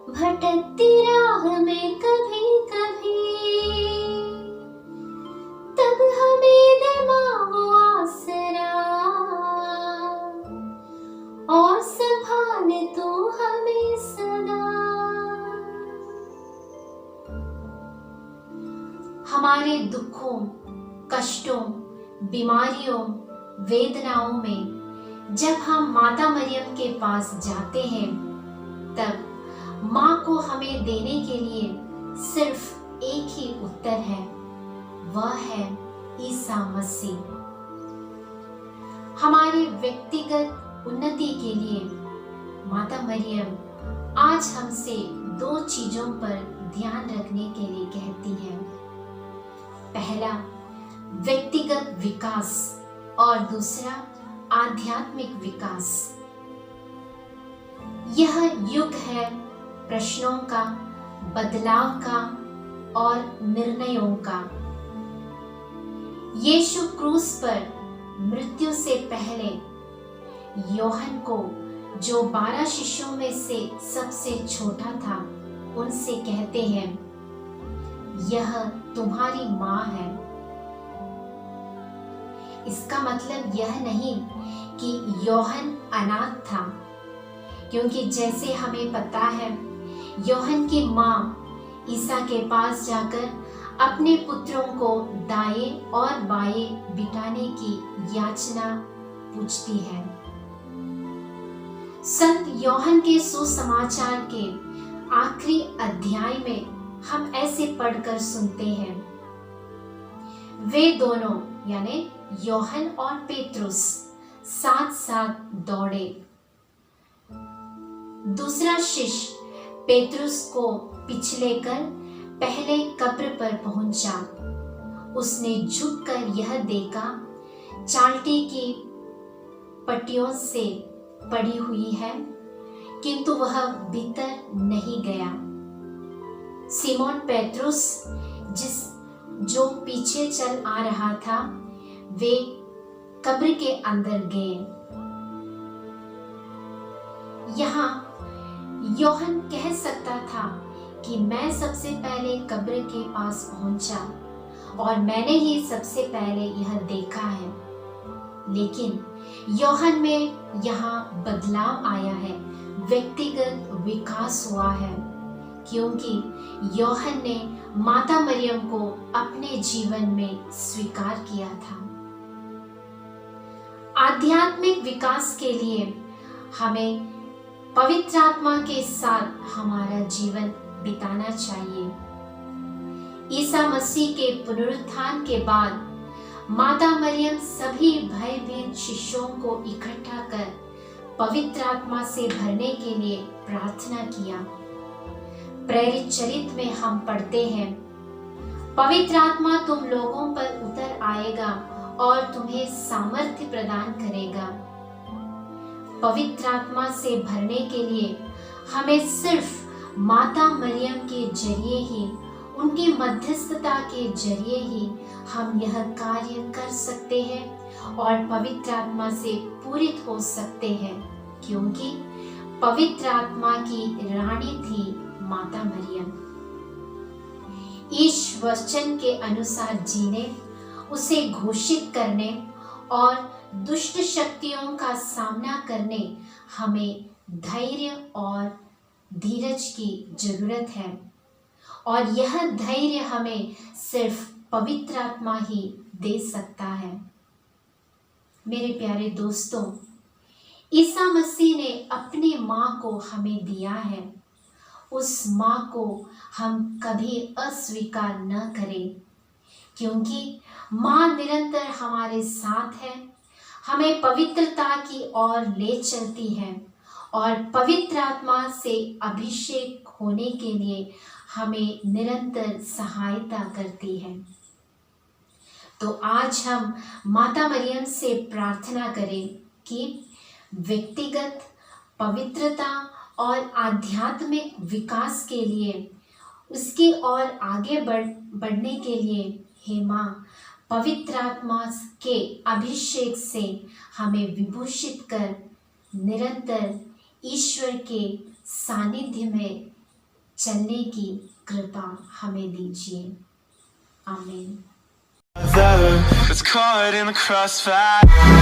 भटकती राह में कभी कभी, तब हमें दे माँ वो आसरा, और संभाल तू हमें सदा। हमारे दुखों, कष्टों, बीमारियों, वेदनाओं में जब हम माता मरियम के पास जाते हैं, तब माँ को हमें देने के लिए सिर्फ एक ही उत्तर है, वह है ईसा मसीह। हमारे व्यक्तिगत उन्नति के लिए माता मरियम आज हमसे दो चीजों पर ध्यान रखने के लिए कहती है। पहला, व्यक्तिगत विकास और दूसरा आध्यात्मिक विकास। यह युग है प्रश्नों का, बदलाव का और निर्णयों का। यीशु क्रूस पर मृत्यु से पहले योहन को, जो 12 शिष्यों में से सबसे छोटा था, उनसे कहते हैं, यह तुम्हारी माँ है। इसका मतलब यह नहीं कि योहन अनाथ था, क्योंकि जैसे हमें पता है, योहन की माँ ईसा के पास जाकर अपने पुत्रों को दाएं और बाएं बिठाने की याचना पूछती है। संत योहन के सुसमाचार के आखिरी अध्याय में हम ऐसे पढ़कर सुनते हैं, वे दोनों यानी योहन और पेतरुस साथ साथ दौड़े। दूसरा शिष्य पेतरुस को पिछले कर पहले कब्र पर पहुंचा। उसने झुककर यह देखा, चालटी की पट्टियों से पड़ी हुई है, किंतु वह भीतर नहीं गया। सिमोन पेतरुस जो पीछे चल आ रहा था, वे कब्र के अंदर गए। यहाँ योहन कह सकता था कि मैं सबसे पहले कब्र के पास पहुंचा और मैंने ही सबसे पहले यह देखा है, लेकिन योहन में यहाँ बदलाव आया है, व्यक्तिगत विकास हुआ है, क्योंकि योहन ने माता मरियम को अपने जीवन में स्वीकार किया था। आध्यात्मिक विकास के लिए हमें पवित्र आत्मा के साथ हमारा जीवन बिताना चाहिए। ईसा मसीह के पुनरुत्थान के बाद माता मरियम सभी भयभीत शिष्यों को इकट्ठा कर पवित्र आत्मा से भरने के लिए प्रार्थना किया। प्रेरित चरित्र में हम पढ़ते हैं, पवित्र आत्मा तुम लोगों पर उतर आएगा और तुम्हें सामर्थ्य प्रदान करेगा। पवित्र आत्मा से भरने के लिए हमें सिर्फ माता मरियम के जरिए ही, उनकी मध्यस्थता के जरिए ही हम यह कार्य कर सकते हैं और पवित्र आत्मा से पूरित हो सकते हैं, क्योंकि पवित्र आत्मा की रानी थी माता मरियम। ईश वचन के अनुसार जीने, उसे घोषित करने और दुष्ट शक्तियों का सामना करने हमें धैर्य और धीरज की जरूरत है, और यह धैर्य हमें सिर्फ पवित्र आत्मा ही दे सकता है। मेरे प्यारे दोस्तों, ईसा मसीह ने अपनी माँ को हमें दिया है। उस माँ को हम कभी अस्वीकार न करें, क्योंकि माँ निरंतर हमारे साथ है, हमें पवित्रता की ओर ले चलती है और पवित्र आत्मा से अभिषेक होने के लिए हमें निरंतर सहायता करती है। तो आज हम माता मरियम से प्रार्थना करें कि व्यक्तिगत पवित्रता और आध्यात्मिक विकास के लिए, उसकी ओर आगे बढ़ने के लिए, हे माँ, पवित्र आत्मा के अभिषेक से हमें विभूषित कर निरंतर ईश्वर के सानिध्य में चलने की कृपा हमें दीजिए। आमीन। That's caught in the crossfire.